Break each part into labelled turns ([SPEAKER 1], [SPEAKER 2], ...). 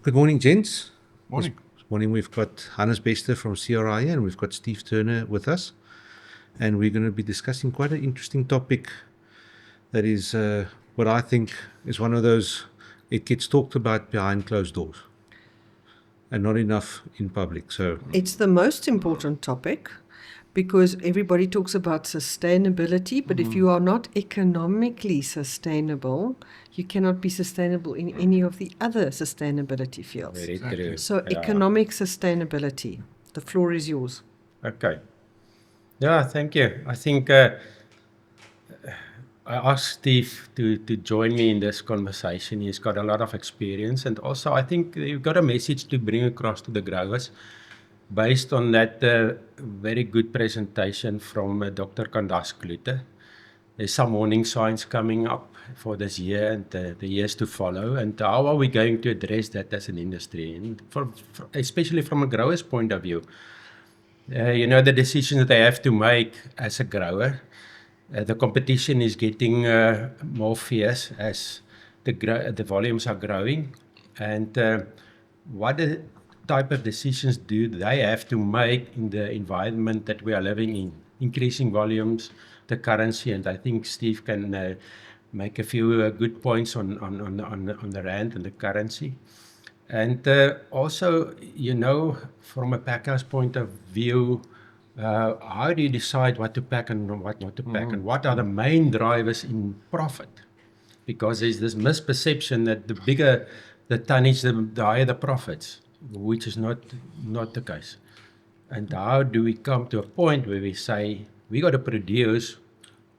[SPEAKER 1] Good morning, gents.
[SPEAKER 2] Morning.
[SPEAKER 1] This morning we've got Hannes Bester from CRI and we've got Steve Turner with us. And we're going to be discussing quite an interesting topic that is what I think is one of those, it gets talked about behind closed doors and not enough in public. So
[SPEAKER 3] It's the most important topic because everybody talks about sustainability, but if you are not economically sustainable, you cannot be sustainable in any of the other sustainability fields.
[SPEAKER 2] Very true.
[SPEAKER 3] So
[SPEAKER 2] Yeah.
[SPEAKER 3] economic sustainability, the floor is yours.
[SPEAKER 2] Okay. Yeah, thank you. I think I asked Steve to join me in this conversation. He's got a lot of experience, and also I think you've got a message to bring across to the growers based on that very good presentation from Dr. Candace Klute. There's some warning signs coming up for this year and the years to follow, and how are we going to address that as an industry, and especially from a grower's point of view. The decisions that they have to make as a grower. The competition is getting more fierce as the volumes are growing, and what type of decisions do they have to make in the environment that we are living in? Increasing volumes, the currency, and I think Steve can make a few good points on the rand and the currency. And also, from a packer's point of view, how do you decide what to pack and what not to pack, and what are the main drivers in profit? Because there's this misperception that the bigger the tonnage, the higher the profits, which is not the case. And how do we come to a point where we say we got to produce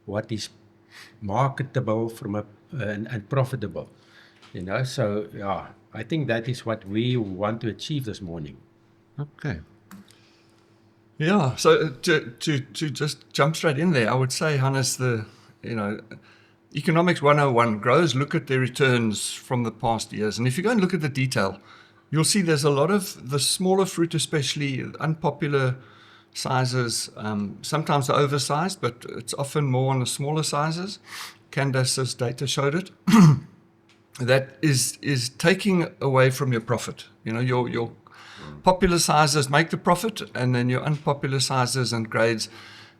[SPEAKER 2] what is marketable and profitable? So yeah, I think that is what we want to achieve this morning.
[SPEAKER 1] okay.
[SPEAKER 4] Yeah, so to just jump straight in there, I would say, Hannes, Economics 101, growers look at their returns from the past years. And if you go and look at the detail, you'll see there's a lot of the smaller fruit, especially unpopular sizes. Sometimes they're oversized, but it's often more on the smaller sizes. Candace's data showed it. That is taking away from your profit. Your popular sizes make the profit, and then your unpopular sizes and grades,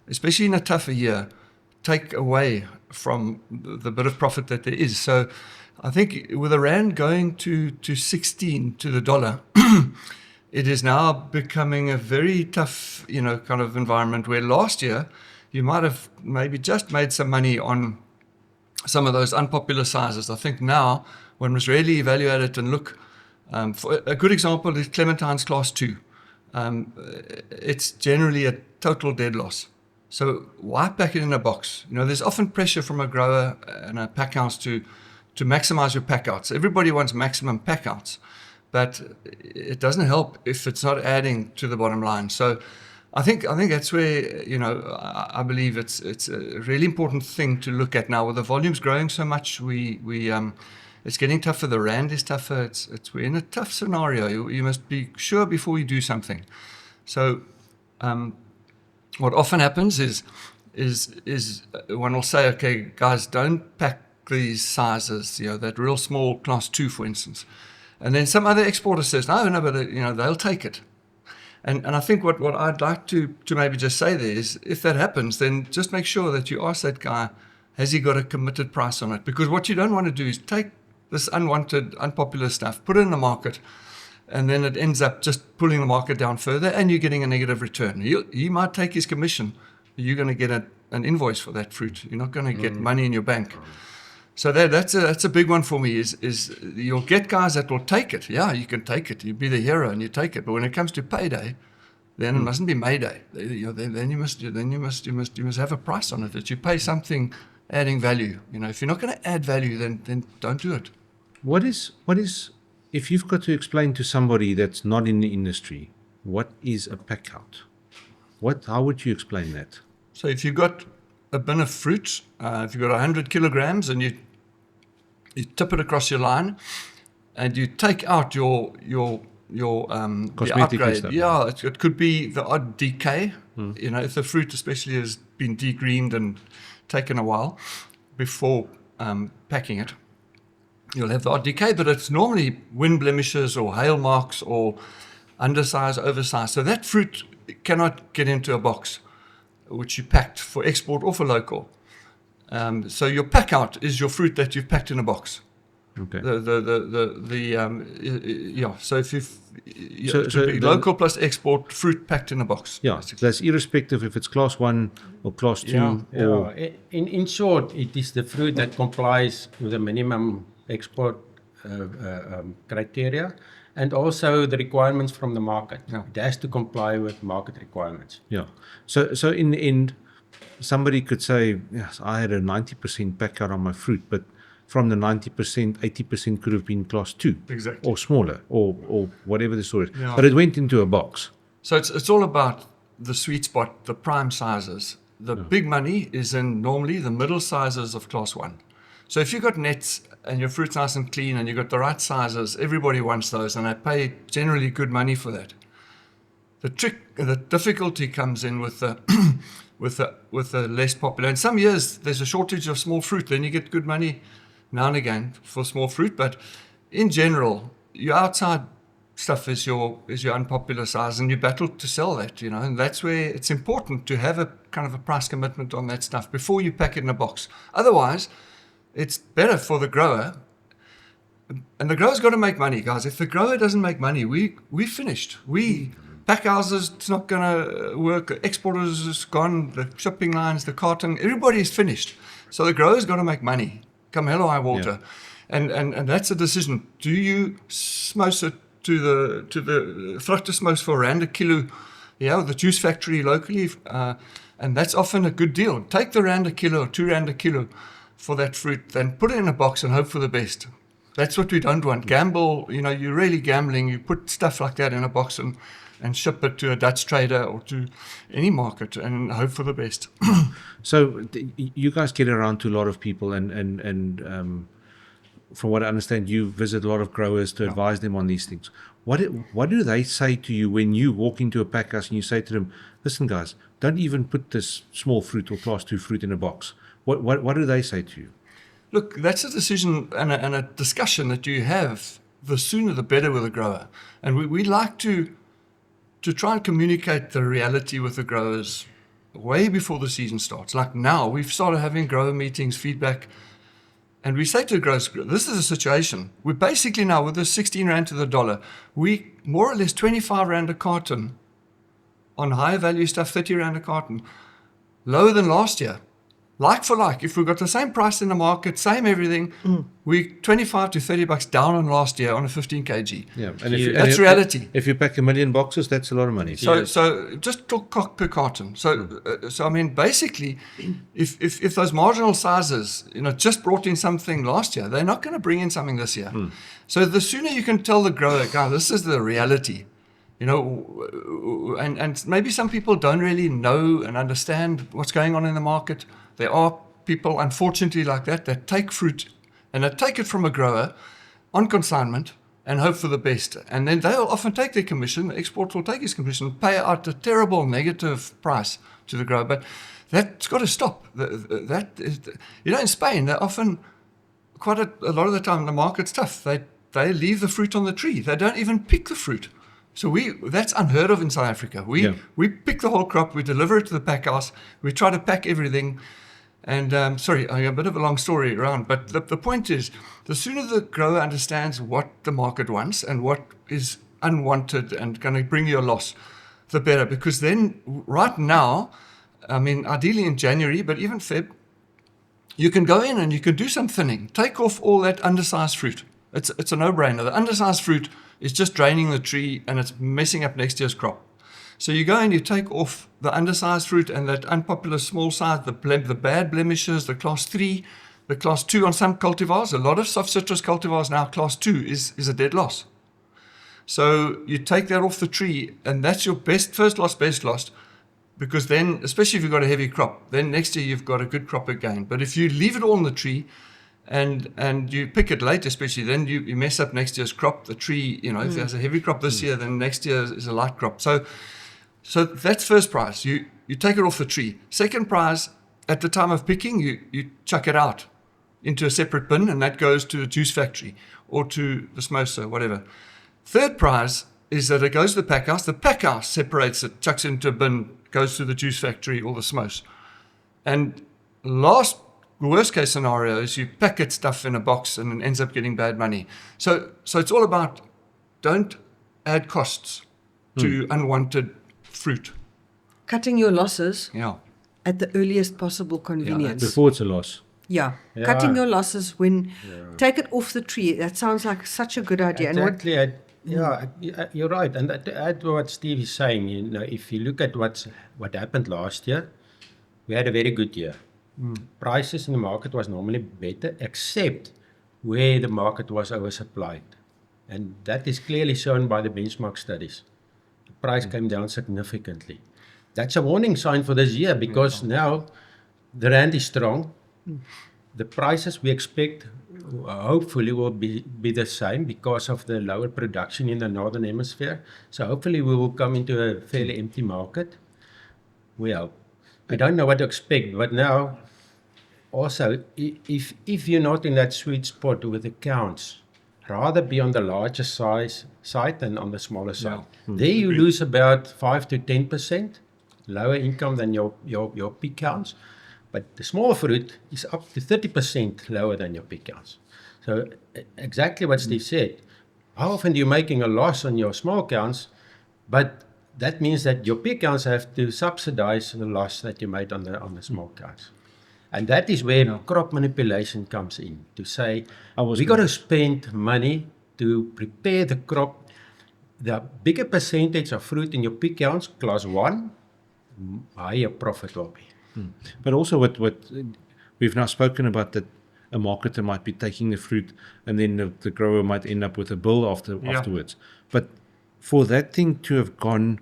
[SPEAKER 4] especially in a tougher year, take away from the bit of profit that there is. So I think with the rand going to 16 to the dollar, it is now becoming a very tough, kind of environment where last year you might have maybe just made some money on some of those unpopular sizes. I think now one must really evaluate it and look. For a good example is Clementine's Class 2. It's generally a total dead loss. So why pack it in a box? There's often pressure from a grower and a pack house to maximize your pack outs. Everybody wants maximum pack outs, but it doesn't help if it's not adding to the bottom line. So I think that's where, I believe it's a really important thing to look at now. With the volumes growing so much, it's getting tougher. The rand is tougher. We're in a tough scenario. You must be sure before you do something. So what often happens is one will say, okay, guys, don't pack these sizes, that real small Class 2, for instance. And then some other exporter says, no, but they'll take it. And I think what I'd like to maybe just say there is, if that happens, then just make sure that you ask that guy, has he got a committed price on it? Because what you don't want to do is take this unwanted, unpopular stuff, put it in the market, and then it ends up just pulling the market down further, and you're getting a negative return. He might take his commission, but you're going to get an invoice for that fruit. You're not going to get money in your bank. So that's a big one for me. Is you'll get guys that will take it. Yeah, you can take it. You be the hero and you take it. But when it comes to payday, then it mustn't be Mayday. Then you must have a price on it, that you pay something adding value. If you're not going to add value, then don't do it.
[SPEAKER 1] What is, if you've got to explain to somebody that's not in the industry, what is a pack out? How would you explain that?
[SPEAKER 4] So if you've got a bin of fruit, if you've got 100 kilograms and you tip it across your line and you take out your
[SPEAKER 1] Cosmetic
[SPEAKER 4] upgrade.
[SPEAKER 1] stuff.
[SPEAKER 4] Yeah, it could be the odd decay. If the fruit especially has been degreened and taken a while before packing it. You'll have the odd decay, but it's normally wind blemishes or hail marks or undersize, oversize. So that fruit cannot get into a box, which you packed for export or for local. So your pack out is your fruit that you've packed in a box.
[SPEAKER 1] Okay.
[SPEAKER 4] So if you've
[SPEAKER 1] So
[SPEAKER 4] local plus export fruit packed in a box.
[SPEAKER 1] Yeah, so that's irrespective if it's class 1 or class 2
[SPEAKER 4] Yeah.
[SPEAKER 1] or
[SPEAKER 2] In short, it is the fruit that complies with the minimum export criteria and also the requirements from the market.
[SPEAKER 4] Yeah.
[SPEAKER 2] It has to comply with market requirements.
[SPEAKER 1] yeah. So in the end, somebody could say, yes, I had a 90% pack out on my fruit, but from the 90%, 80% could have been class 2
[SPEAKER 4] Exactly.
[SPEAKER 1] or smaller or whatever the story is.
[SPEAKER 4] Yeah.
[SPEAKER 1] But it went into a box.
[SPEAKER 4] So it's all about the sweet spot, the prime sizes. The big money is in normally the middle sizes of class 1. So if you've got nets and your fruit's nice and clean and you've got the right sizes, everybody wants those and they pay generally good money for that. The difficulty comes in with the with the less popular. In some years there's a shortage of small fruit, then you get good money now and again for small fruit. But in general, your outside stuff is your unpopular size, and you battle to sell that, and that's where it's important to have a kind of a price commitment on that stuff before you pack it in a box. Otherwise, it's better for the grower. And the grower's got to make money, guys. If the grower doesn't make money, we're finished. Pack houses, it's not going to work. Exporters is gone. The shipping lines, the carton, everybody's finished. So the grower's got to make money, come hell or high water. Yeah. And that's a decision. Do you smose it to the fructosmose for R1 a kilo, the juice factory locally? And that's often a good deal. Take the R1 a kilo or R2 a kilo for that fruit, then put it in a box and hope for the best. That's what we don't want. Gamble, you're really gambling. You put stuff like that in a box and ship it to a Dutch trader or to any market and hope for the best.
[SPEAKER 1] So you guys get around to a lot of people and from what I understand, you visit a lot of growers to advise them on these things. What do they say to you when you walk into a pack house and you say to them, listen guys, don't even put this small fruit or class 2 fruit in a box? What do they say to you?
[SPEAKER 4] Look, that's a decision and a discussion that you have. The sooner the better with a grower. And we like to try and communicate the reality with the growers way before the season starts. Like now, we've started having grower meetings, feedback, and we say to the growers, this is a situation. We're basically now, with the 16 Rand to the dollar, we more or less 25 Rand a carton on higher value stuff, 30 Rand a carton, lower than last year. Like for like, if we've got the same price in the market, same everything, we 25 to 30 bucks down on last year on a 15 kg.
[SPEAKER 1] Yeah,
[SPEAKER 4] that's reality.
[SPEAKER 1] If you pack 1 million boxes, that's a lot of money.
[SPEAKER 4] So just talk cock per carton. So I mean, basically, if those marginal sizes, just brought in something last year, they're not going to bring in something this year. So the sooner you can tell the grower, guy, this is the reality. And maybe some people don't really know and understand what's going on in the market. There are people, unfortunately, like that take fruit and they take it from a grower on consignment and hope for the best. And then they'll often take their commission, the export will take his commission, pay out a terrible negative price to the grower. But that's got to stop. In Spain, they're often, quite a lot of the time, the market's tough. They leave the fruit on the tree. They don't even pick the fruit. So that's unheard of in South Africa. We pick the whole crop, we deliver it to the pack house, we try to pack everything. And sorry, a bit of a long story around, but the point is, the sooner the grower understands what the market wants and what is unwanted and going to bring you a loss, the better. Because then, right now, I mean, ideally in January, but even Feb, you can go in and you can do some thinning. Take off all that undersized fruit. It's a no-brainer. The undersized fruit is just draining the tree and it's messing up next year's crop. So you go and you take off the undersized fruit and that unpopular small size, the bad blemishes, the class 3, the class 2 on some cultivars. A lot of soft citrus cultivars now, class 2 is a dead loss. So you take that off the tree and that's your first loss, best loss. Because then, especially if you've got a heavy crop, then next year you've got a good crop again. But if you leave it all on the tree, and you pick it late, especially, then you mess up next year's crop. The tree, if there's a heavy crop this year, then next year is a light crop. So that's first prize. You take it off the tree. Second prize, at the time of picking, you chuck it out. into a separate bin, and that goes to the juice factory or to the smoker, whatever. Third prize is that it goes to the pack house. The pack house separates it, chucks it into a bin, goes to the juice factory or the smokes. And worst case scenario is you packet stuff in a box and it ends up getting bad money. So it's all about don't add costs to unwanted fruit.
[SPEAKER 3] Cutting your losses
[SPEAKER 4] Yeah.
[SPEAKER 3] at the earliest possible convenience.
[SPEAKER 1] Before it's a loss.
[SPEAKER 3] Yeah.
[SPEAKER 2] Yeah.
[SPEAKER 3] Cutting your losses when take it off the tree. That sounds like such a good idea.
[SPEAKER 2] Exactly. You're right. And to add to what Steve is saying, if you look at what happened last year, we had a very good year. Prices in the market was normally better, except where the market was oversupplied. And that is clearly shown by the benchmark studies. The price came down significantly. That's a warning sign for this year because now the rand is strong. The prices we expect hopefully will be the same because of the lower production in the Northern Hemisphere. So hopefully we will come into a fairly empty market. We hope. We don't know what to expect, but now also if you're not in that sweet spot with accounts, rather be on the larger size side than on the smaller side. There you lose about 5 to 10% lower income than your peak counts. But the small fruit is up to 30% lower than your peak counts. So exactly what Steve said. How often are you making a loss on your small counts? But that means that your peak counts have to subsidize the loss that you made on the small counts. And that is where crop manipulation comes in, to say, we got to spend money to prepare the crop. The bigger percentage of fruit in your peak counts, class 1, higher profit will be.
[SPEAKER 1] But also what we've now spoken about, that a marketer might be taking the fruit and then the grower might end up with a bill afterwards. But for that thing to have gone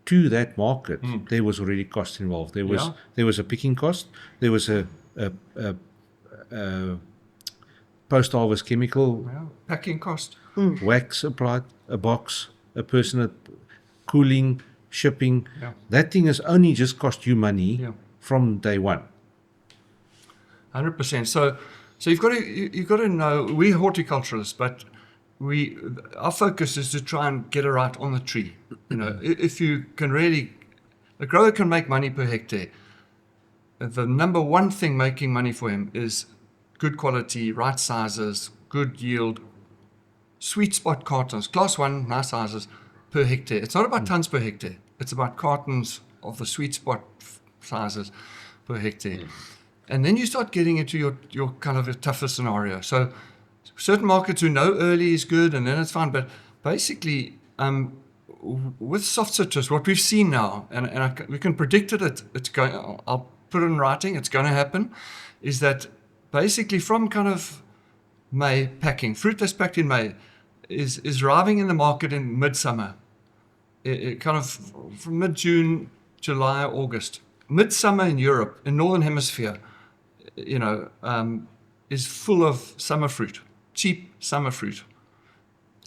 [SPEAKER 1] to that market, there was already cost involved. There was a picking cost. There was a post-harvest chemical,
[SPEAKER 4] Packing cost.
[SPEAKER 1] wax applied, a box, a person cooling, shipping.
[SPEAKER 4] Yeah.
[SPEAKER 1] That thing has only just cost you money from day one.
[SPEAKER 4] 100%. So you've got to know, we're horticulturalists, but our focus is to try and get it right on the tree. If you can really, the grower can make money per hectare. The number one thing making money for him is good quality, right sizes, good yield, sweet spot cartons, class 1, nice sizes per hectare. It's not about tons per hectare. It's about cartons of the sweet spot sizes per hectare. And then you start getting into your kind of a tougher scenario. So certain markets who know early is good and then it's fine. But basically, with soft citrus, what we've seen now, and we can predict it, it's going, I'll put it in writing, it's going to happen, is that basically from kind of May packing, fruit that's packed in May is arriving in the market in midsummer. It kind of from mid-June, July, August. Midsummer in Europe, in Northern Hemisphere, is full of summer fruit, cheap summer fruit.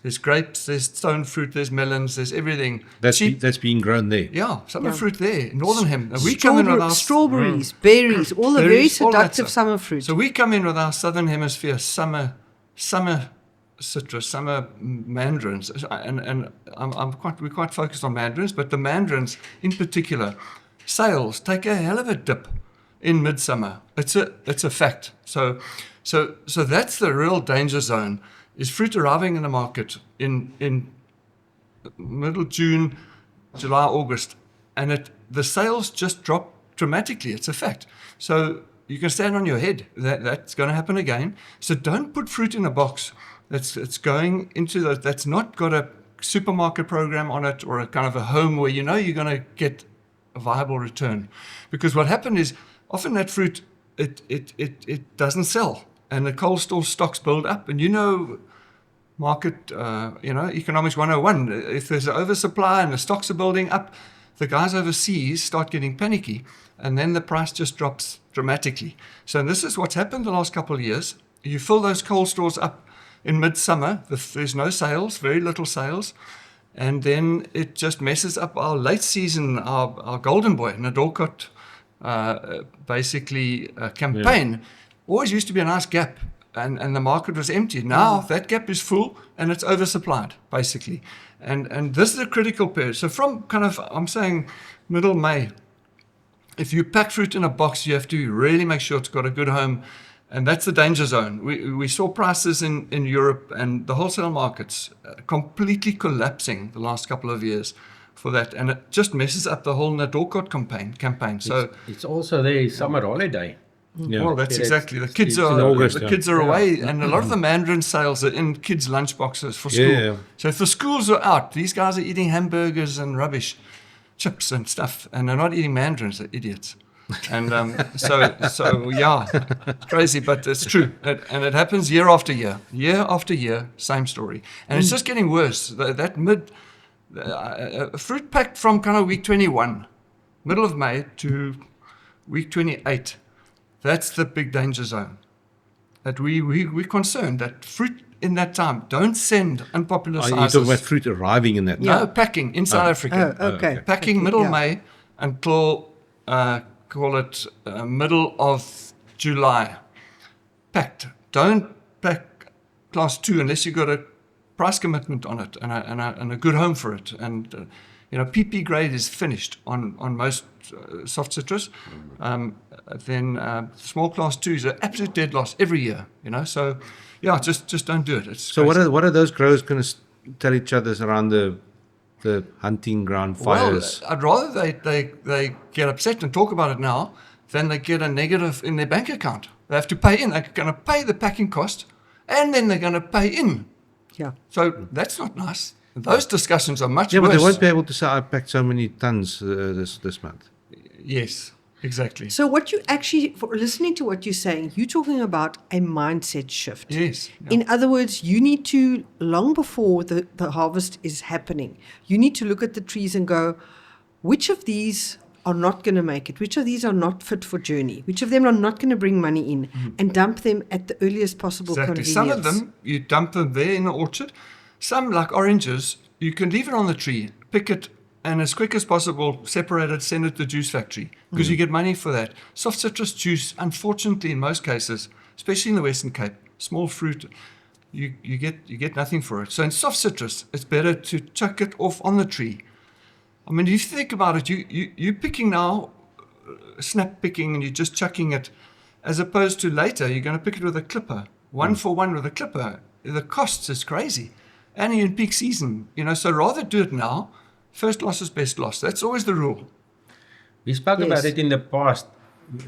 [SPEAKER 4] There's grapes, there's stone fruit, there's melons, there's everything.
[SPEAKER 1] That's being grown there.
[SPEAKER 4] Yeah, summer fruit there, Northern Hemisphere. We come in with our
[SPEAKER 3] strawberries, berries, all the very
[SPEAKER 4] berries, all that
[SPEAKER 3] seductive
[SPEAKER 4] stuff.
[SPEAKER 3] summer fruit.
[SPEAKER 4] So we come in with our Southern Hemisphere summer citrus, summer mandarins, and we're quite focused on mandarins, but the mandarins in particular, sales take a hell of a dip in midsummer. It's a fact. So that's the real danger zone. Is fruit arriving in the market in middle June, July, August, and the sales just drop dramatically. It's a fact. So you can stand on your head. That's going to happen again. So don't put fruit in a box that's going into that's not got a supermarket program on it or a kind of a home where you're going to get a viable return. Because what happened is often that fruit it doesn't sell. And the cold store stocks build up, and market, economics 101. If there's an oversupply and the stocks are building up, the guys overseas start getting panicky, and then the price just drops dramatically. So this is what's happened the last couple of years. You fill those cold stores up in midsummer. There's no sales, very little sales, and then it just messes up our late season, our golden boy, Nadorkot, campaign. always used to be a nice gap, and the market was empty. Now that gap is full and it's oversupplied, basically. And this is a critical period. So from kind of, I'm saying middle May, if you pack fruit in a box, you have to really make sure it's got a good home. And that's the danger zone. We saw prices in Europe and the wholesale markets completely collapsing the last couple of years for that. And it just messes up the whole Nadorkot campaign. So
[SPEAKER 2] It's also the summer holiday.
[SPEAKER 1] Yeah.
[SPEAKER 4] well, that's
[SPEAKER 2] Yeah,
[SPEAKER 4] exactly. The
[SPEAKER 2] it's
[SPEAKER 4] kids
[SPEAKER 2] in
[SPEAKER 4] are
[SPEAKER 1] August,
[SPEAKER 4] the
[SPEAKER 1] yeah.
[SPEAKER 4] kids are away, and a lot of the Mandarin sales are in kids' lunchboxes for school.
[SPEAKER 1] Yeah.
[SPEAKER 4] So if the schools are out, these guys are eating hamburgers and rubbish, chips and stuff, and they're not eating mandarins. They're idiots. And so yeah, it's crazy, but it's true, and it happens year after year, same story, and it's just getting worse. That fruit packed from kind of week 21, middle of May to week 28. That's the big danger zone. That we're concerned that fruit in that time don't send unpopular
[SPEAKER 1] Are
[SPEAKER 4] sizes.
[SPEAKER 1] you talking about fruit arriving in that?
[SPEAKER 4] No, packing in South Africa.
[SPEAKER 3] Oh, okay.
[SPEAKER 4] Packing middle
[SPEAKER 3] yeah.
[SPEAKER 4] May until call it middle of July. Packed. Don't pack class 2 unless you've got a price commitment on it and a good home for it. And PP grade is finished on most soft citrus. Then small class 2 is an absolute dead loss every year. So yeah, just don't do it. It's
[SPEAKER 1] So
[SPEAKER 4] crazy.
[SPEAKER 1] what are those growers going to tell each other around the hunting ground fires?
[SPEAKER 4] Well, I'd rather they get upset and talk about it now than they get a negative in their bank account. They have to pay in. They're going to pay the packing cost, and then they're going to pay in.
[SPEAKER 3] Yeah.
[SPEAKER 4] So that's not nice. Those discussions are much
[SPEAKER 1] Yeah, but
[SPEAKER 4] worse.
[SPEAKER 1] they won't be able to say I packed so many tons this month.
[SPEAKER 4] Yes, exactly.
[SPEAKER 3] So what you actually, for listening to what you're saying, you're talking about a mindset shift.
[SPEAKER 4] Yes. Yeah.
[SPEAKER 3] In other words, you need to, long before the harvest is happening, you need to look at the trees and go, which of these are not going to make it? Which of these are not fit for journey? Which of them are not going to bring money in? And dump them at the earliest possible
[SPEAKER 4] Exactly.
[SPEAKER 3] convenience.
[SPEAKER 4] Some of them, you dump them there in the orchard. Some, like oranges, you can leave it on the tree, pick it, and as quick as possible, separate it, send it to the juice factory, because you get money for that. Soft citrus juice, unfortunately, in most cases, especially in the Western Cape, small fruit, you get nothing for it. So in soft citrus, it's better to chuck it off on the tree. I mean, if you think about it, you're picking now, snap picking, and you're just chucking it, as opposed to later, you're going to pick it with a clipper, one for one with a clipper. The costs is crazy. And you're in peak season, so rather do it now. First loss is best loss. That's always the rule.
[SPEAKER 2] We spoke
[SPEAKER 3] Yes.
[SPEAKER 2] about it in the past.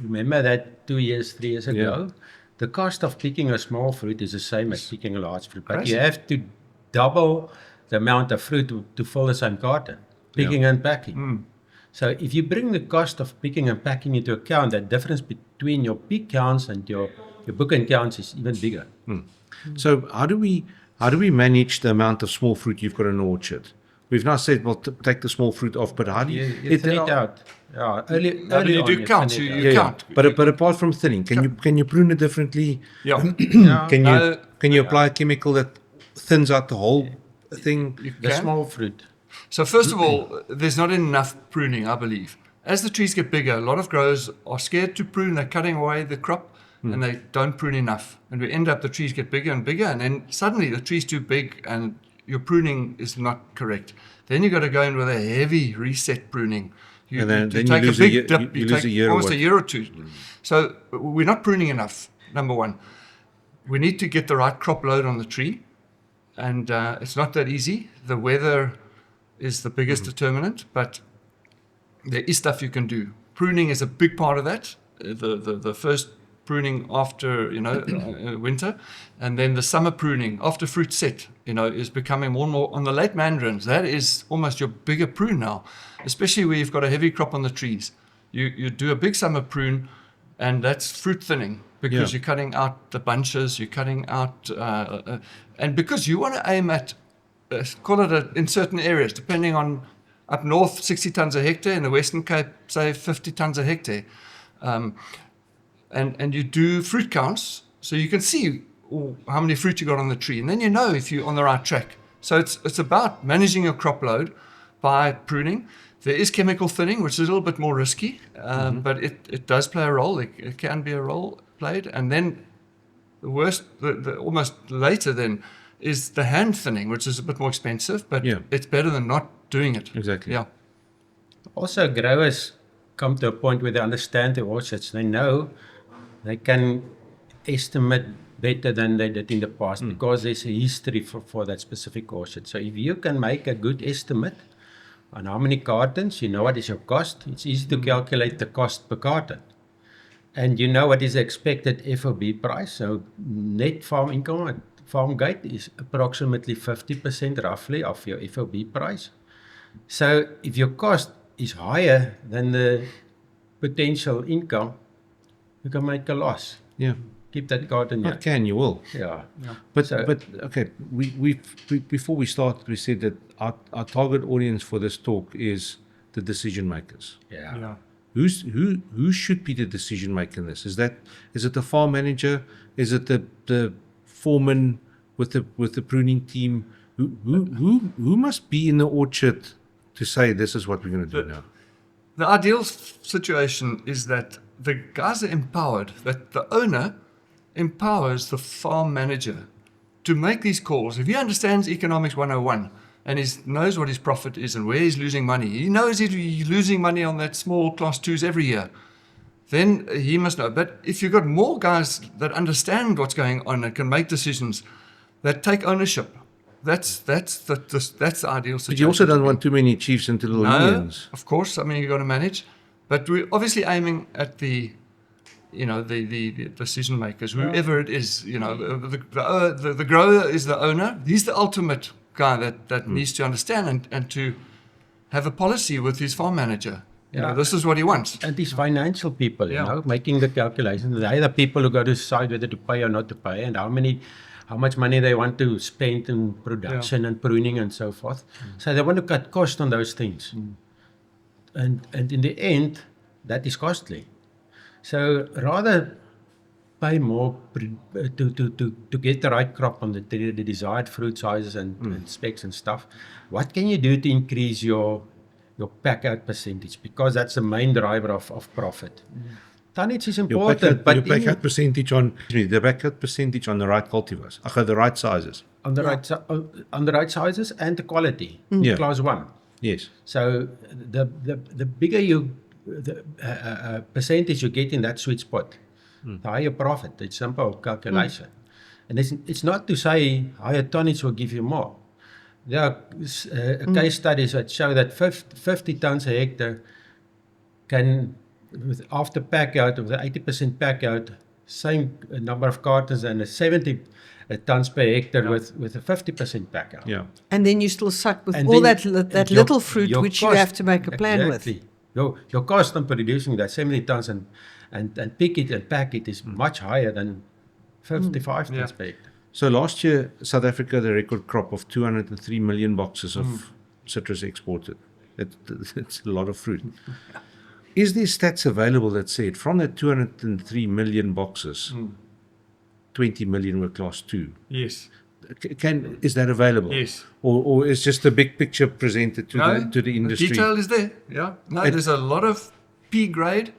[SPEAKER 2] Remember that 2 years, 3 years ago? The cost of picking a small fruit is the same as picking a large fruit. But you
[SPEAKER 4] Crazy.
[SPEAKER 2] have to double the amount of fruit to fill the same carton, picking and packing. So if you bring the cost of picking and packing into account, that difference between your pick counts and your book and counts is even bigger.
[SPEAKER 1] So how do we manage the amount of small fruit you've got in an orchard? We've now said, well, take the small fruit off, but how do you...
[SPEAKER 2] You thin it out. Yeah, early
[SPEAKER 4] you
[SPEAKER 2] on,
[SPEAKER 4] do count,
[SPEAKER 2] thin it
[SPEAKER 4] you
[SPEAKER 2] out.
[SPEAKER 1] Yeah, yeah.
[SPEAKER 4] can't.
[SPEAKER 1] But apart from thinning, can you prune it differently?
[SPEAKER 4] Yeah.
[SPEAKER 2] Yeah,
[SPEAKER 1] Can you apply a chemical that thins out the whole thing?
[SPEAKER 2] the
[SPEAKER 4] can.
[SPEAKER 2] small fruit.
[SPEAKER 4] So first of all, there's not enough pruning, I believe. As the trees get bigger, a lot of growers are scared to prune. They're cutting away the crop, and they don't prune enough. And we end up, the trees get bigger and bigger, and then suddenly the tree's too big and your pruning is not correct. Then you've got to go in with a heavy reset pruning.
[SPEAKER 1] And then you
[SPEAKER 4] take
[SPEAKER 1] lose
[SPEAKER 4] a
[SPEAKER 1] a
[SPEAKER 4] big
[SPEAKER 1] year-
[SPEAKER 4] dip,
[SPEAKER 1] you
[SPEAKER 4] you
[SPEAKER 1] lose
[SPEAKER 4] take
[SPEAKER 1] a year or
[SPEAKER 4] almost
[SPEAKER 1] what?
[SPEAKER 4] a year or two. So we're not pruning enough, number one. We need to get the right crop load on the tree, and it's not that easy. The weather is the biggest determinant, but there is stuff you can do. Pruning is a big part of that. The first pruning after winter, and then the summer pruning after fruit set is becoming more and more on the late mandarins. That is almost your bigger prune now, especially where you've got a heavy crop on the trees. You do a big summer prune, and that's fruit thinning, because
[SPEAKER 1] Yeah.
[SPEAKER 4] you're cutting out the bunches, you're cutting out and because you want to aim at call it in certain areas, depending on up north 60 tons a hectare, in the Western Cape say 50 tons a hectare. And you do fruit counts, so you can see how many fruit you got on the tree, and then you know if you're on the right track. So it's about managing your crop load by pruning. There is chemical thinning, which is a little bit more risky, but it does play a role. It can be a role. played, and then the worst, the almost later then, is the hand thinning, which is a bit more expensive, but
[SPEAKER 1] Yeah.
[SPEAKER 4] it's better than not doing it.
[SPEAKER 1] Exactly.
[SPEAKER 4] Yeah.
[SPEAKER 2] Also, growers come to a point where they understand the orchards. They know they can estimate better than they did in the past because there's a history for that specific orchard. So if you can make a good estimate on how many cartons, you know what is your cost. It's easy to calculate the cost per carton. And you know what is the expected FOB price. So net farm income at farm gate is approximately 50% roughly of your FOB price. So if your cost is higher than the potential income, you can make a loss.
[SPEAKER 1] Yeah.
[SPEAKER 2] Keep that carton
[SPEAKER 1] Not
[SPEAKER 2] here.
[SPEAKER 1] can, you will.
[SPEAKER 2] Yeah.
[SPEAKER 1] But
[SPEAKER 2] So-
[SPEAKER 1] okay, we before we started, we said that our target audience for this talk is the decision makers.
[SPEAKER 2] Yeah.
[SPEAKER 1] Who should be the decision maker in this? Is it the farm manager? Is it the foreman with the pruning team? Who must be in the orchard to say this is what we're going to do now?
[SPEAKER 4] The ideal situation is that the guys are empowered, that the owner empowers the farm manager to make these calls. If he understands economics 101 and he knows what his profit is and where he's losing money, he knows he's losing money on that small class 2s every year, then he must know. But if you've got more guys that understand what's going on and can make decisions, that take ownership, that's the ideal situation.
[SPEAKER 1] But you also don't want too many chiefs into little
[SPEAKER 4] No,
[SPEAKER 1] unions.
[SPEAKER 4] of course. I mean, you've got to manage, but we're obviously aiming at the decision makers, whoever it is. The grower is the owner. He's the ultimate guy that needs to understand and to have a policy with his farm manager. This is what he wants.
[SPEAKER 2] And these financial people,
[SPEAKER 4] Yeah.
[SPEAKER 2] making the calculations. They are the people who got to decide whether to pay or not to pay, and how much money they want to spend in production and pruning and so forth. So they want to cut cost on those things. And in the end, that is costly. So rather pay more to get the right crop on the desired fruit sizes and specs and stuff. What can you do to increase your pack out percentage? Because that's the main driver of profit. Tonnage is
[SPEAKER 1] Your
[SPEAKER 2] important,
[SPEAKER 1] your backout percentage on the right cultivars, the right sizes.
[SPEAKER 2] on the right sizes and the quality.
[SPEAKER 1] Yeah.
[SPEAKER 2] Class 1.
[SPEAKER 1] Yes.
[SPEAKER 2] So the bigger percentage you get in that sweet spot, the higher profit. It's simple calculation. And it's not to say higher tonnage will give you more. There are case studies that show that 50 tons a hectare can, after pack out, with the 80% pack out, same number of cartons and a 70 tons per hectare with a 50% pack out.
[SPEAKER 1] Yeah.
[SPEAKER 3] And then you still suck with
[SPEAKER 2] And
[SPEAKER 3] all
[SPEAKER 2] then
[SPEAKER 3] that
[SPEAKER 2] your-
[SPEAKER 3] little fruit
[SPEAKER 2] your
[SPEAKER 3] which you
[SPEAKER 2] cost-
[SPEAKER 3] have to make a plan with.
[SPEAKER 2] exactly. Your cost on producing that 70 tons and pick it and pack it is much higher than 55 tons per hectare.
[SPEAKER 1] So last year, South Africa had a record crop of 203 million boxes of citrus exported. It's a lot of fruit. Is there stats available that said from that 203 million boxes, 20 million were class 2?
[SPEAKER 4] Yes.
[SPEAKER 1] Is that available?
[SPEAKER 4] Yes.
[SPEAKER 1] Or is just the big picture presented to the industry?
[SPEAKER 4] The detail is there. Yeah. No, there's a lot of P grade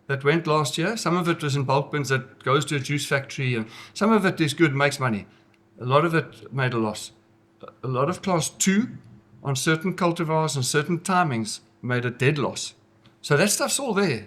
[SPEAKER 4] that went last year. Some of it was in bulk bins that goes to a juice factory, and some of it is good, makes money. A lot of it made a loss. A lot of class 2 on certain cultivars and certain timings made a dead loss. So that stuff's all there.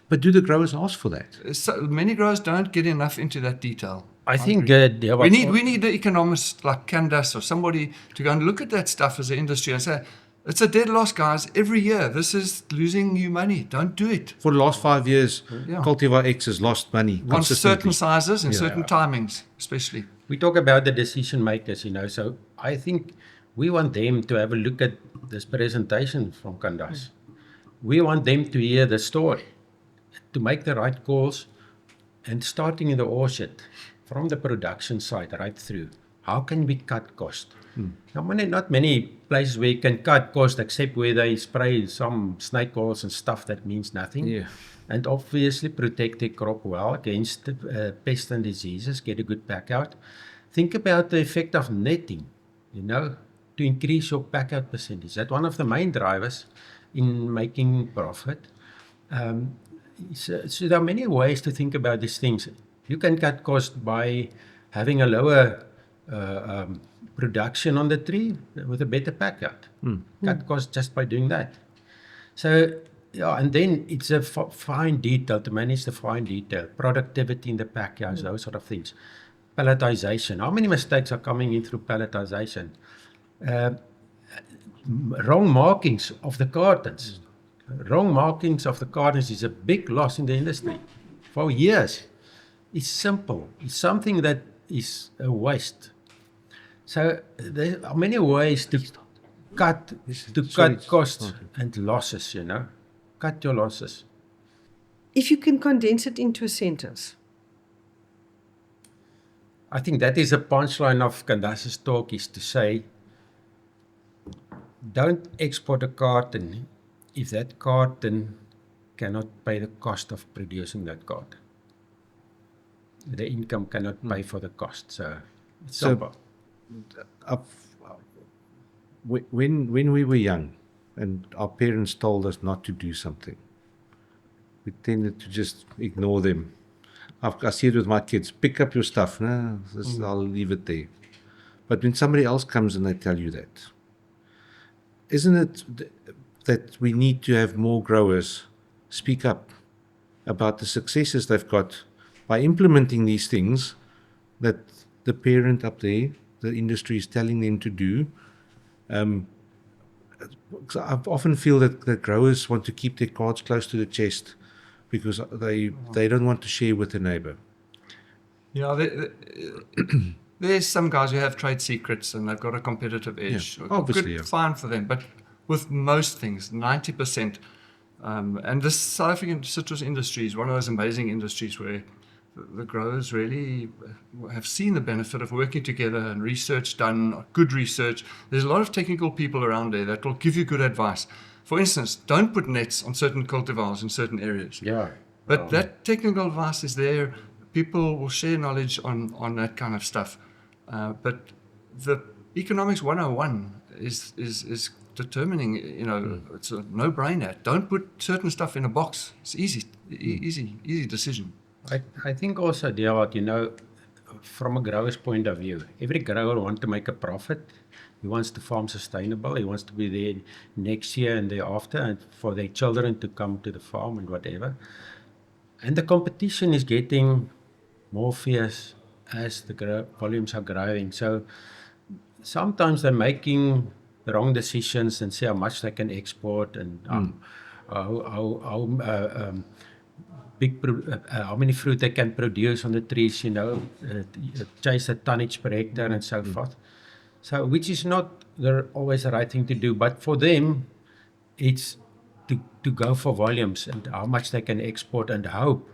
[SPEAKER 1] But do the growers ask for that?
[SPEAKER 4] So many growers don't get enough into that detail.
[SPEAKER 2] I think
[SPEAKER 4] We need the economists like Candace or somebody to go and look at that stuff as an industry and say, it's a dead loss, guys. Every year, this is losing you money. Don't do it.
[SPEAKER 1] For the last 5 years,
[SPEAKER 4] Yeah.
[SPEAKER 1] Cultivar X has lost money
[SPEAKER 4] On
[SPEAKER 1] consistently.
[SPEAKER 4] certain sizes and certain timings, especially.
[SPEAKER 2] we talk about the decision makers, so I think we want them to have a look at this presentation from Candace. We want them to hear the story, to make the right calls, and starting in the orchard, from the production side right through. How can we cut cost? Not many places where you can cut cost except where they spray some snake oils and stuff that means nothing.
[SPEAKER 1] Yeah.
[SPEAKER 2] And obviously protect their crop well against pests and diseases, get a good pack out. Think about the effect of netting, to increase your pack out percentage. That's one of the main drivers in making profit. So there are many ways to think about these things. You can cut costs by having a lower production on the tree with a better pack out. Cut costs just by doing that. So, yeah, and then it's a fine detail to manage the fine detail, productivity in the packyards, those sort of things. Palletization. How many mistakes are coming in through palletization? Wrong markings of the cartons. Wrong markings of the cartons is a big loss in the industry for years. It's simple. It's something that is a waste. So there are many ways to cut costs and losses, you know. Cut your losses.
[SPEAKER 3] If you can condense it into a sentence.
[SPEAKER 2] I think that is a punchline of Candace's talk, is to say, don't export a carton if that carton cannot pay the cost of producing that carton. The income cannot pay for the cost. So it's simple.
[SPEAKER 1] When we were young and our parents told us not to do something, we tended to just ignore them. I see it with my kids. Pick up your stuff. No, I'll leave it there. But when somebody else comes and they tell you that, isn't it that we need to have more growers speak up about the successes they've got by implementing these things that the parent up there, the industry, is telling them to do? I often feel that growers want to keep their cards close to the chest because they don't want to share with the neighbor.
[SPEAKER 4] Yeah, there's some guys who have trade secrets and they've got a competitive edge.
[SPEAKER 1] Yeah, obviously,
[SPEAKER 4] Good, fine for them. But with most things, 90%, and this South African citrus industry is one of those amazing industries where the growers really have seen the benefit of working together and research done, good research. There's a lot of technical people around there that will give you good advice. For instance, don't put nets on certain cultivars in certain areas.
[SPEAKER 2] Yeah.
[SPEAKER 4] But that technical advice is there. People will share knowledge on that kind of stuff. But the economics 101 is determining, you know, it's a no-brainer. Don't put certain stuff in a box. It's easy decision.
[SPEAKER 2] I think also, Gerard, you know, from a grower's point of view, every grower wants to make a profit. He wants to farm sustainable. He wants to be there next year and thereafter, and for their children to come to the farm and whatever. And the competition is getting more fierce as the volumes are growing. So sometimes they're making the wrong decisions and see how much they can export and how many fruit they can produce on the trees, you know, chase the tonnage per hectare and so forth. So, which is not always the right thing to do, but for them, it's to go for volumes and how much they can export and hope,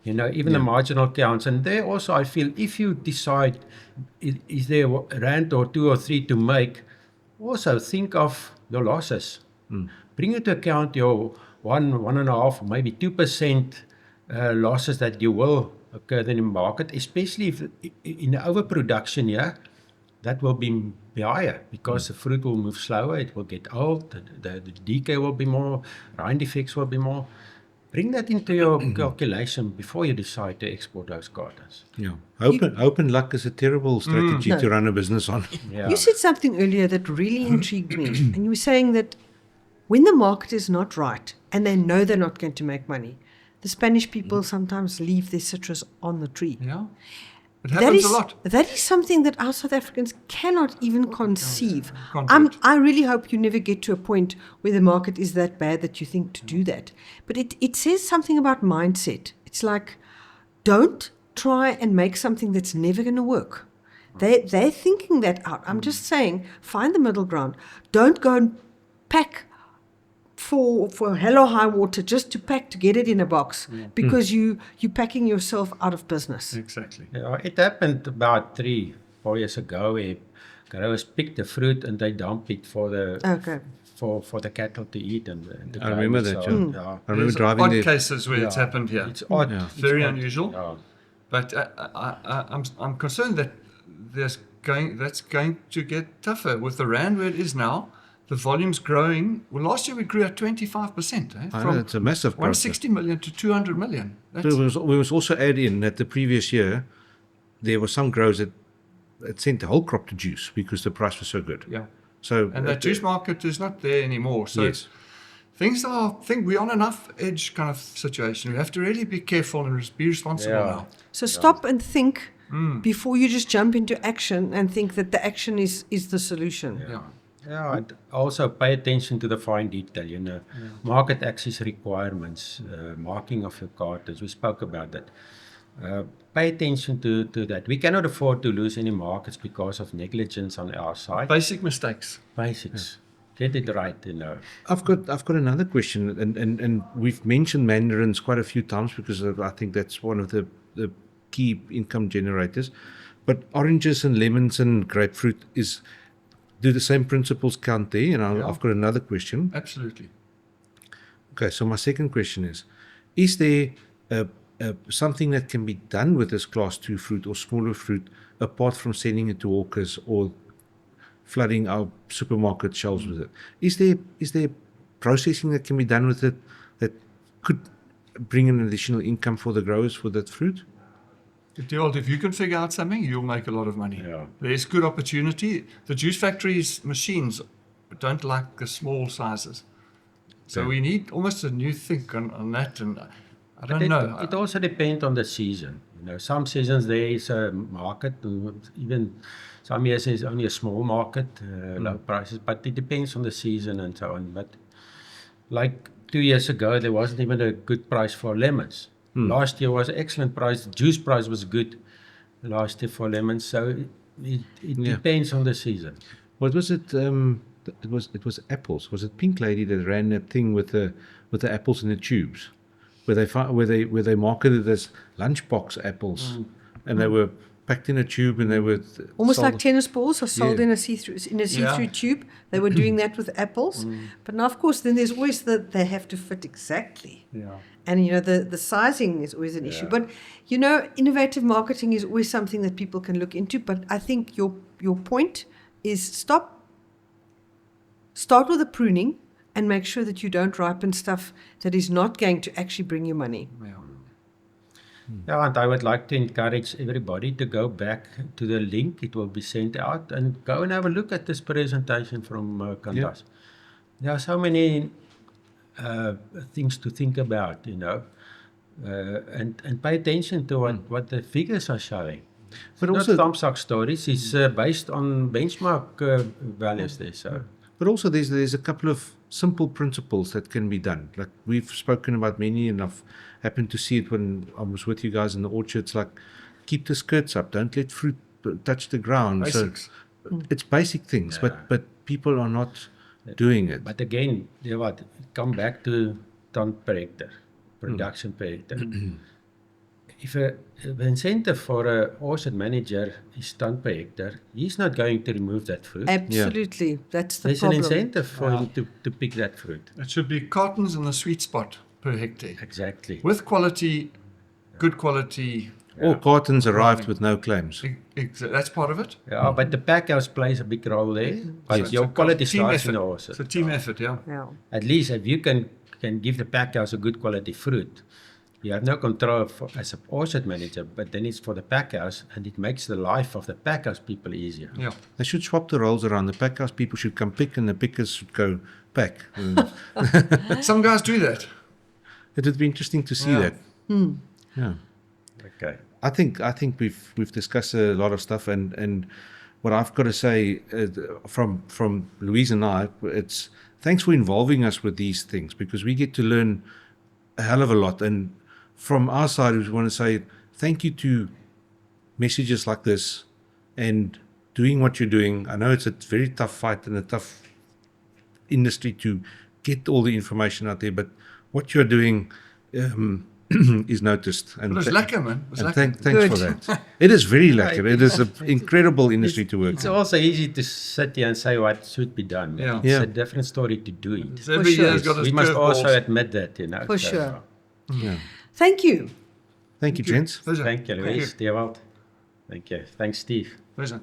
[SPEAKER 2] you know, even the marginal counts. And there also, I feel, if you decide, is there a rand or 2 or 3 to make, also think of your losses. Bring into account your 1.5, maybe 2% losses that you will occur in the market, especially if in overproduction, that will be higher because the fruit will move slower, it will get old, the decay will be more, rind effects will be more. Bring that into your calculation before you decide to export those cartons.
[SPEAKER 1] Yeah, open luck is a terrible strategy to run a business on.
[SPEAKER 2] Yeah.
[SPEAKER 3] You said something earlier that really intrigued me, and you were saying that when the market is not right and they know they're not going to make money, the Spanish people sometimes leave their citrus on the tree.
[SPEAKER 4] Yeah, it happens a lot.
[SPEAKER 3] That is something that our South Africans cannot even conceive.
[SPEAKER 4] Can't do it.
[SPEAKER 3] I really hope you never get to a point where the market is that bad that you think to do that. But it says something about mindset. It's like, don't try and make something that's never going to work. They're thinking that out. I'm just saying, find the middle ground. Don't go and pack for hell or high water just to pack to get it in a box because you're packing yourself out of business.
[SPEAKER 4] Exactly.
[SPEAKER 2] Yeah, it happened about 3-4 years ago where growers picked the fruit and they dump it for the for the cattle to eat and the
[SPEAKER 1] I remember that, John.
[SPEAKER 2] Yeah.
[SPEAKER 1] I remember
[SPEAKER 4] There's
[SPEAKER 1] driving
[SPEAKER 4] odd
[SPEAKER 1] there.
[SPEAKER 4] cases where it's happened here.
[SPEAKER 2] It's odd.
[SPEAKER 1] Yeah.
[SPEAKER 2] It's
[SPEAKER 4] Very
[SPEAKER 2] odd.
[SPEAKER 4] unusual.
[SPEAKER 2] Yeah.
[SPEAKER 4] But I'm concerned that that's going to get tougher with the rand where it is now. the volume's growing. Well, last year we grew at 25%.
[SPEAKER 1] I know, it's a massive growth.
[SPEAKER 4] 160 million to 200 million. That's,
[SPEAKER 1] We must also add in that the previous year, there were some growers that sent the whole crop to juice because the price was so good.
[SPEAKER 4] yeah.
[SPEAKER 1] So
[SPEAKER 4] And that juice market is not there anymore. So
[SPEAKER 1] yes.
[SPEAKER 4] I think we're on enough edge kind of situation. We have to really be careful and be responsible
[SPEAKER 2] Yeah.
[SPEAKER 4] now.
[SPEAKER 3] So stop and think before you just jump into action and think that the action is the solution.
[SPEAKER 4] Yeah.
[SPEAKER 2] Yeah, and also pay attention to the fine detail, market access requirements, marking of your cartons. We spoke about that. Pay attention to that. We cannot afford to lose any markets because of negligence on our side.
[SPEAKER 4] Basic mistakes.
[SPEAKER 2] Basics. Get it right,
[SPEAKER 1] I've got another question, and we've mentioned mandarins quite a few times because I think that's one of the key income generators. But oranges and lemons and grapefruit do the same principles count there? And I've got another question.
[SPEAKER 4] Absolutely.
[SPEAKER 1] Okay, so my second question is there something that can be done with this class 2 fruit or smaller fruit apart from sending it to hawkers or flooding our supermarket shelves with it? Is there processing that can be done with it that could bring an additional income for the growers for that fruit?
[SPEAKER 4] Gerald, if you can figure out something, you'll make a lot of money.
[SPEAKER 2] Yeah.
[SPEAKER 4] There's good opportunity. The juice factories' machines don't like the small sizes. So
[SPEAKER 1] Okay.
[SPEAKER 4] we need almost a new think on that. And I don't know.
[SPEAKER 2] It also depends on the season. Some seasons there is a market, even some years there's only a small market, low prices, but it depends on the season and so on. But like 2 years ago, there wasn't even a good price for lemons. Last year was an excellent price. Juice price was good last year for lemons. So it depends on the season.
[SPEAKER 1] What was it? It was apples. Was it Pink Lady that ran that thing with the apples in the tubes, where they marketed as lunchbox apples, and they were packed in a tube and they were
[SPEAKER 3] Almost
[SPEAKER 1] sold-
[SPEAKER 3] like tennis balls are sold
[SPEAKER 1] Yeah.
[SPEAKER 3] in a see-through tube. They were doing that with apples. But now, of course, then there's always they have to fit exactly.
[SPEAKER 2] Yeah.
[SPEAKER 3] And, the sizing is always an issue. But, innovative marketing is always something that people can look into. But I think your point is start with the pruning and make sure that you don't ripen stuff that is not going to actually bring you money.
[SPEAKER 2] Yeah, and I would like to encourage everybody to go back to the link. It will be sent out and go and have a look at this presentation from Canvas. There are so many things to think about, and pay attention to what the figures are showing.
[SPEAKER 1] But
[SPEAKER 2] It's
[SPEAKER 1] also-
[SPEAKER 2] not thumbs up stories. It's based on benchmark values there. So
[SPEAKER 1] But also there's a couple of simple principles that can be done. Like we've spoken about many, and I've happened to see it when I was with you guys in the orchards. Like keep the skirts up, don't let fruit touch the ground.
[SPEAKER 4] Basics.
[SPEAKER 1] So it's basic things, but people are not doing it.
[SPEAKER 2] But again, come back to ton per hectare, production per hectare. If the incentive for an orchard manager is ton per hectare, he's not going to remove that fruit.
[SPEAKER 3] Absolutely. That's the
[SPEAKER 2] There's
[SPEAKER 3] problem.
[SPEAKER 2] an incentive for him to pick that fruit.
[SPEAKER 4] It should be cartons in the sweet spot per hectare.
[SPEAKER 2] Exactly.
[SPEAKER 4] With quality, good quality.
[SPEAKER 1] All cartons arrived with no claims.
[SPEAKER 4] That's part of it.
[SPEAKER 2] Yeah, but the pack house plays a big role there. But
[SPEAKER 4] Yes.
[SPEAKER 2] your
[SPEAKER 4] It's a
[SPEAKER 2] quality
[SPEAKER 4] team
[SPEAKER 2] starts in the
[SPEAKER 4] effort.
[SPEAKER 2] orchard.
[SPEAKER 4] It's a team effort, yeah.
[SPEAKER 3] Yeah.
[SPEAKER 2] At least if you can give the pack house a good quality fruit, you have no control as an orchard manager, but then it's for the pack house, and it makes the life of the pack house people easier.
[SPEAKER 4] Yeah.
[SPEAKER 1] They should swap the roles around. The pack house people should come pick, and the pickers should go pack.
[SPEAKER 4] Some guys do that.
[SPEAKER 1] It would be interesting to see
[SPEAKER 4] Yeah.
[SPEAKER 1] that. Yeah.
[SPEAKER 2] Okay.
[SPEAKER 1] I think we've discussed a lot of stuff, and what I've got to say from Louise and I, it's thanks for involving us with these things, because we get to learn a hell of a lot. And from our side, we want to say thank you to messages like this and doing what you're doing. I know it's a very tough fight and a tough industry to get all the information out there, but what you're doing is noticed. And
[SPEAKER 4] But it's lekker, man. It's
[SPEAKER 1] and
[SPEAKER 4] lekker.
[SPEAKER 1] thanks for
[SPEAKER 3] Good.
[SPEAKER 1] that. It is very lekker. It is an incredible industry to work
[SPEAKER 2] It's
[SPEAKER 1] in.
[SPEAKER 2] also easy to sit here and say what should be done.
[SPEAKER 4] Yeah.
[SPEAKER 2] It's
[SPEAKER 1] Yeah.
[SPEAKER 2] a different story to do it.
[SPEAKER 4] So every
[SPEAKER 3] sure.
[SPEAKER 4] year's got its
[SPEAKER 2] We must also
[SPEAKER 4] curveballs.
[SPEAKER 2] admit that,
[SPEAKER 3] For
[SPEAKER 2] so,
[SPEAKER 3] sure.
[SPEAKER 1] Yeah.
[SPEAKER 3] Thank you.
[SPEAKER 1] Thank you, gents.
[SPEAKER 4] Pleasure.
[SPEAKER 2] Thank you, Louise. Dewald. Thank you. Thanks, Steve.
[SPEAKER 4] Pleasure.